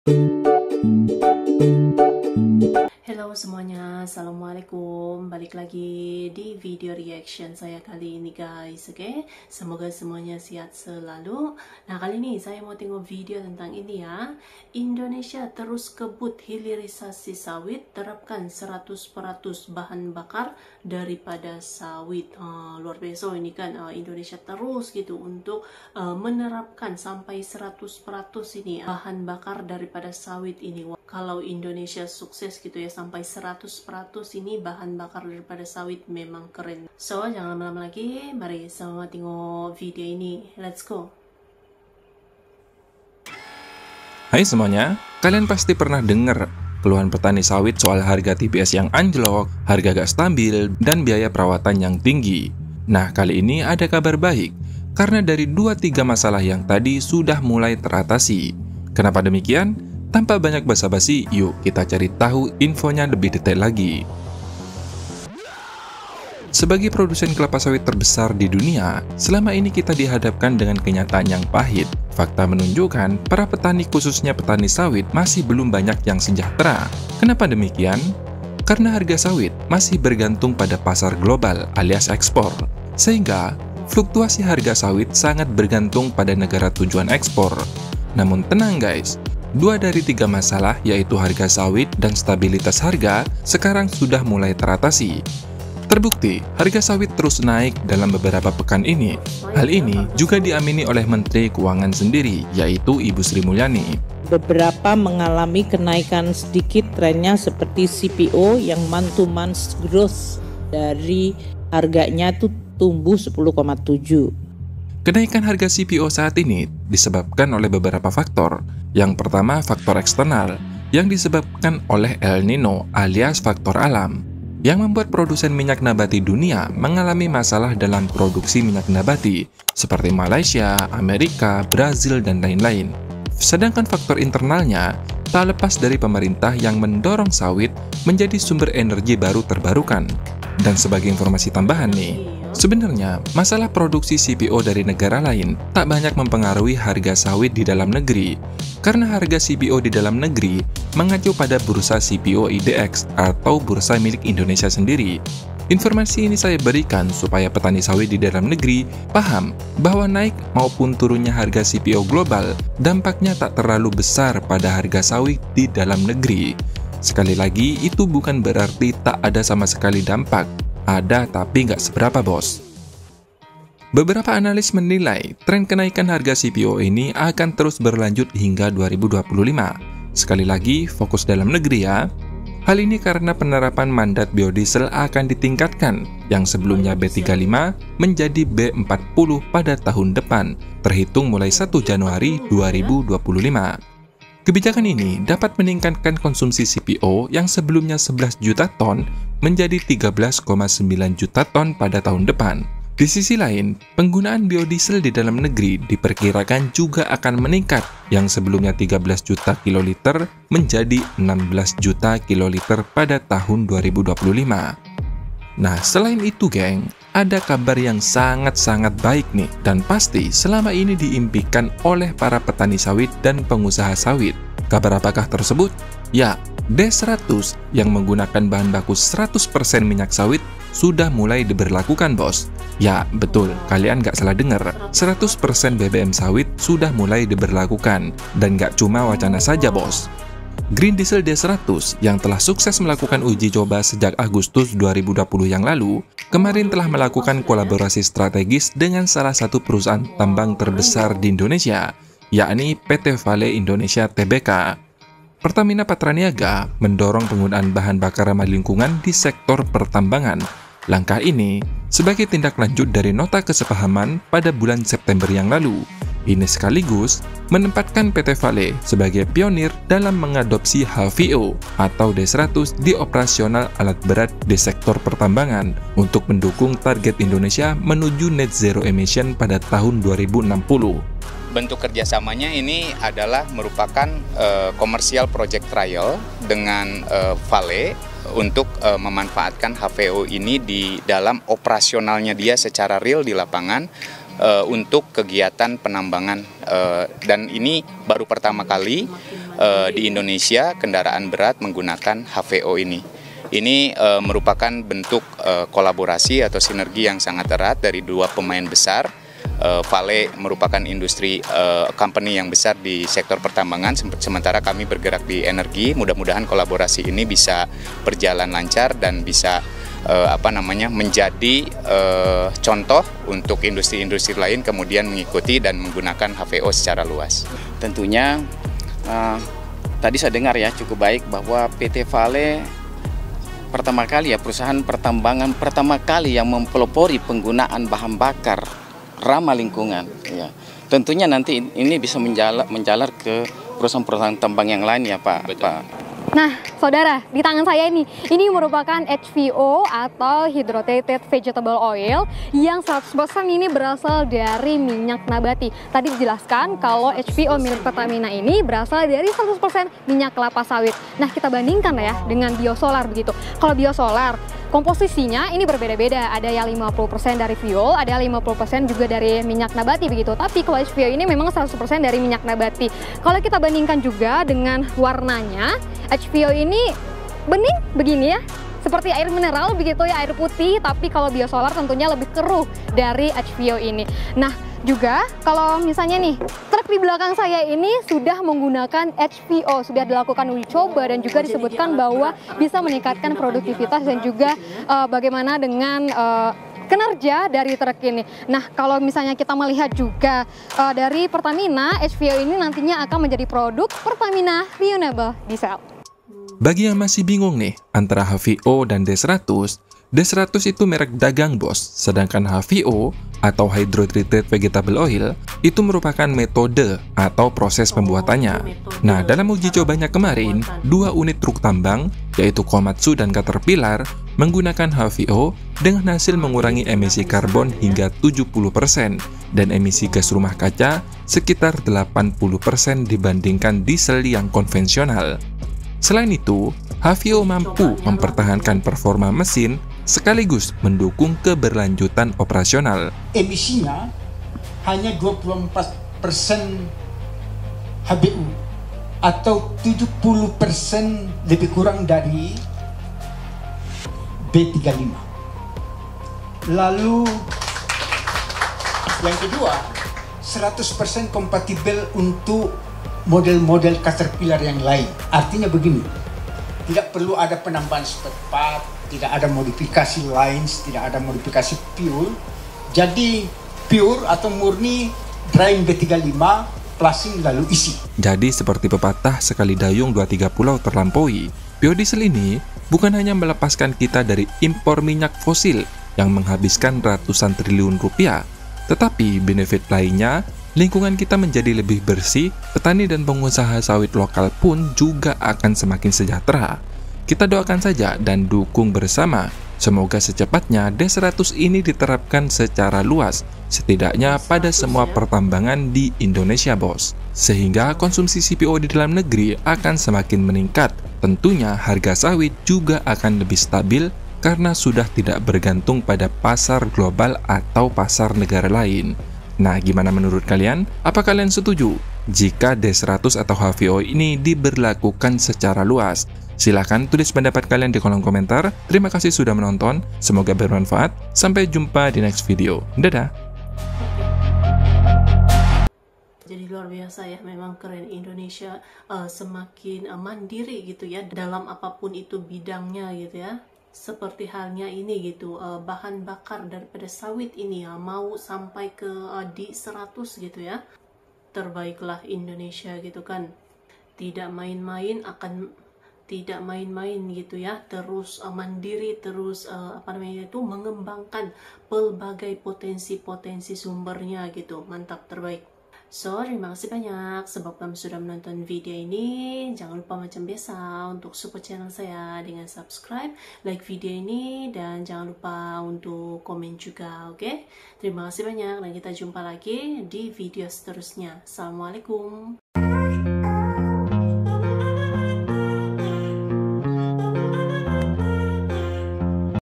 Halo semuanya, assalamualaikum. Balik lagi di video reaction saya kali ini guys. Oke, semoga semuanya sehat selalu. Nah, kali ini saya mau tengok video tentang ini ya. Indonesia terus kebut hilirisasi sawit, terapkan 100% bahan bakar daripada sawit. Luar biasa ini kan, Indonesia terus gitu untuk menerapkan sampai 100% ini bahan bakar daripada sawit ini. Kalau Indonesia sukses gitu ya sampai 100% ini bahan bakar daripada sawit, memang keren. So, jangan lama-lama lagi, mari sama tengok video ini. Let's go. Hai semuanya, kalian pasti pernah dengar keluhan petani sawit soal harga TBS yang anjlok, harga gak stabil, dan biaya perawatan yang tinggi. Nah, kali ini ada kabar baik, karena dari 2-3 masalah yang tadi sudah mulai teratasi. Kenapa demikian? Tanpa banyak basa-basi, yuk kita cari tahu infonya lebih detail lagi. Sebagai produsen kelapa sawit terbesar di dunia, selama ini kita dihadapkan dengan kenyataan yang pahit. Fakta menunjukkan para petani, khususnya petani sawit, masih belum banyak yang sejahtera. Kenapa demikian? Karena harga sawit masih bergantung pada pasar global alias ekspor. Sehingga, fluktuasi harga sawit sangat bergantung pada negara tujuan ekspor. Namun tenang guys, 2 dari 3 masalah yaitu harga sawit dan stabilitas harga sekarang sudah mulai teratasi. Terbukti, harga sawit terus naik dalam beberapa pekan ini. Hal ini juga diamini oleh Menteri Keuangan sendiri, yaitu Ibu Sri Mulyani. Beberapa mengalami kenaikan sedikit trennya seperti CPO yang month to month growth dari harganya itu tumbuh 10,7. Kenaikan harga CPO saat ini disebabkan oleh beberapa faktor. Yang pertama, faktor eksternal yang disebabkan oleh El Nino alias faktor alam yang membuat produsen minyak nabati dunia mengalami masalah dalam produksi minyak nabati seperti Malaysia, Amerika, Brazil, dan lain-lain. Sedangkan faktor internalnya tak lepas dari pemerintah yang mendorong sawit menjadi sumber energi baru terbarukan. Dan sebagai informasi tambahan nih, sebenarnya masalah produksi CPO dari negara lain tak banyak mempengaruhi harga sawit di dalam negeri, karena harga CPO di dalam negeri mengacu pada bursa CPO IDX atau bursa milik Indonesia sendiri. Informasi ini saya berikan supaya petani sawit di dalam negeri paham bahwa naik maupun turunnya harga CPO global dampaknya tak terlalu besar pada harga sawit di dalam negeri. Sekali lagi, itu bukan berarti tak ada sama sekali dampak. Ada, tapi nggak seberapa, bos. Beberapa analis menilai tren kenaikan harga CPO ini akan terus berlanjut hingga 2025. Sekali lagi, fokus dalam negeri ya. Hal ini karena penerapan mandat biodiesel akan ditingkatkan, yang sebelumnya B35 menjadi B40 pada tahun depan, terhitung mulai 1 Januari 2025. Kebijakan ini dapat meningkatkan konsumsi CPO yang sebelumnya 11 juta ton menjadi 13,9 juta ton pada tahun depan. Di sisi lain, penggunaan biodiesel di dalam negeri diperkirakan juga akan meningkat, yang sebelumnya 13 juta kiloliter menjadi 16 juta kiloliter pada tahun 2025. Nah, selain itu geng, ada kabar yang sangat-sangat baik nih, dan pasti selama ini diimpikan oleh para petani sawit dan pengusaha sawit. Kabar apakah tersebut? Ya, D100 yang menggunakan bahan baku 100% minyak sawit sudah mulai diberlakukan bos. Ya, betul, kalian gak salah dengar, 100% BBM sawit sudah mulai diberlakukan, dan gak cuma wacana saja bos. Green Diesel D100 yang telah sukses melakukan uji coba sejak Agustus 2020 yang lalu, kemarin telah melakukan kolaborasi strategis dengan salah satu perusahaan tambang terbesar di Indonesia, yakni PT Vale Indonesia Tbk. Pertamina Patraniaga mendorong penggunaan bahan bakar ramah lingkungan di sektor pertambangan. Langkah ini sebagai tindak lanjut dari nota kesepahaman pada bulan September yang lalu. Ini sekaligus menempatkan PT Vale sebagai pionir dalam mengadopsi HVO atau D100 di operasional alat berat di sektor pertambangan untuk mendukung target Indonesia menuju net zero emission pada tahun 2060. Bentuk kerjasamanya ini adalah merupakan commercial project trial dengan Vale untuk memanfaatkan HVO ini di dalam operasionalnya dia secara real di lapangan untuk kegiatan penambangan, dan ini baru pertama kali di Indonesia kendaraan berat menggunakan HVO ini. Ini merupakan bentuk kolaborasi atau sinergi yang sangat erat dari dua pemain besar. Vale merupakan industri company yang besar di sektor pertambangan, sementara kami bergerak di energi. Mudah-mudahan kolaborasi ini bisa berjalan lancar dan bisa menjadi contoh untuk industri-industri lain kemudian mengikuti dan menggunakan HVO secara luas. Tentunya tadi saya dengar ya cukup baik bahwa PT Vale pertama kali ya, perusahaan pertambangan pertama kali yang mempelopori penggunaan bahan bakar ramah lingkungan. Ya. Tentunya nanti ini bisa menjalar ke perusahaan-perusahaan tambang yang lain ya Pak. Pak. Nah, saudara, di tangan saya ini merupakan HVO atau Hydrotreated Vegetable Oil yang 100% ini berasal dari minyak nabati. Tadi dijelaskan kalau HVO milik Pertamina ini berasal dari 100% minyak kelapa sawit. Nah, kita bandingkan ya dengan biosolar begitu. Kalau biosolar, komposisinya ini berbeda-beda. Ada yang 50% dari fuel, ada yang 50% juga dari minyak nabati begitu. Tapi kalau HVO ini memang 100% dari minyak nabati. Kalau kita bandingkan juga dengan warnanya, HVO ini bening begini ya, seperti air mineral begitu ya, air putih. Tapi kalau biosolar tentunya lebih keruh dari HVO ini. Nah, juga kalau misalnya nih truk di belakang saya ini sudah menggunakan HVO, sudah dilakukan uji coba dan juga disebutkan bahwa bisa meningkatkan produktivitas dan juga bagaimana dengan kinerja dari truk ini. Nah, kalau misalnya kita melihat juga dari Pertamina, HVO ini nantinya akan menjadi produk Pertamina Renewable Diesel. Bagi yang masih bingung nih antara HVO dan D100, D100 itu merek dagang bos, sedangkan HVO atau Hydrotreated Vegetable Oil itu merupakan metode atau proses pembuatannya. Nah, dalam uji cobanya kemarin, 2 unit truk tambang, yaitu Komatsu dan Caterpillar, menggunakan HVO dengan hasil mengurangi emisi karbon hingga 70% dan emisi gas rumah kaca sekitar 80% dibandingkan diesel yang konvensional. Selain itu, HVO mampu mempertahankan performa mesin sekaligus mendukung keberlanjutan operasional. Emisinya hanya 24% HBU atau 70% lebih kurang dari B35. Lalu yang kedua, 100% kompatibel untuk model-model Caterpillar yang lain. Artinya begini, tidak perlu ada penambahan spare part, tidak ada modifikasi lines, tidak ada modifikasi fuel. Jadi pure atau murni drying B35, plusing lalu isi. Jadi seperti pepatah sekali dayung 2-3 pulau terlampaui, biodiesel ini bukan hanya melepaskan kita dari impor minyak fosil yang menghabiskan ratusan triliun rupiah, tetapi benefit lainnya, lingkungan kita menjadi lebih bersih, petani dan pengusaha sawit lokal pun juga akan semakin sejahtera. Kita doakan saja dan dukung bersama, semoga secepatnya D100 ini diterapkan secara luas, setidaknya pada semua pertambangan di Indonesia bos. Sehingga konsumsi CPO di dalam negeri akan semakin meningkat, tentunya harga sawit juga akan lebih stabil karena sudah tidak bergantung pada pasar global atau pasar negara lain. Nah, gimana menurut kalian? Apa kalian setuju jika D100 atau HVO ini diberlakukan secara luas? Silahkan tulis pendapat kalian di kolom komentar. Terima kasih sudah menonton, semoga bermanfaat. Sampai jumpa di next video. Dadah! Jadi luar biasa ya, memang keren. Indonesia semakin mandiri gitu ya, dalam apapun itu bidangnya gitu ya. Seperti halnya ini gitu, bahan bakar daripada sawit ini ya, mau sampai ke D100 gitu ya, terbaiklah Indonesia gitu kan. Tidak main-main gitu ya, terus mandiri, terus mengembangkan pelbagai potensi-potensi sumbernya gitu. Mantap, terbaik. So, terima kasih banyak sebab kamu sudah menonton video ini. Jangan lupa macam biasa untuk support channel saya dengan subscribe, like video ini, dan jangan lupa untuk komen juga, oke? Terima kasih banyak dan kita jumpa lagi di video seterusnya. Assalamualaikum.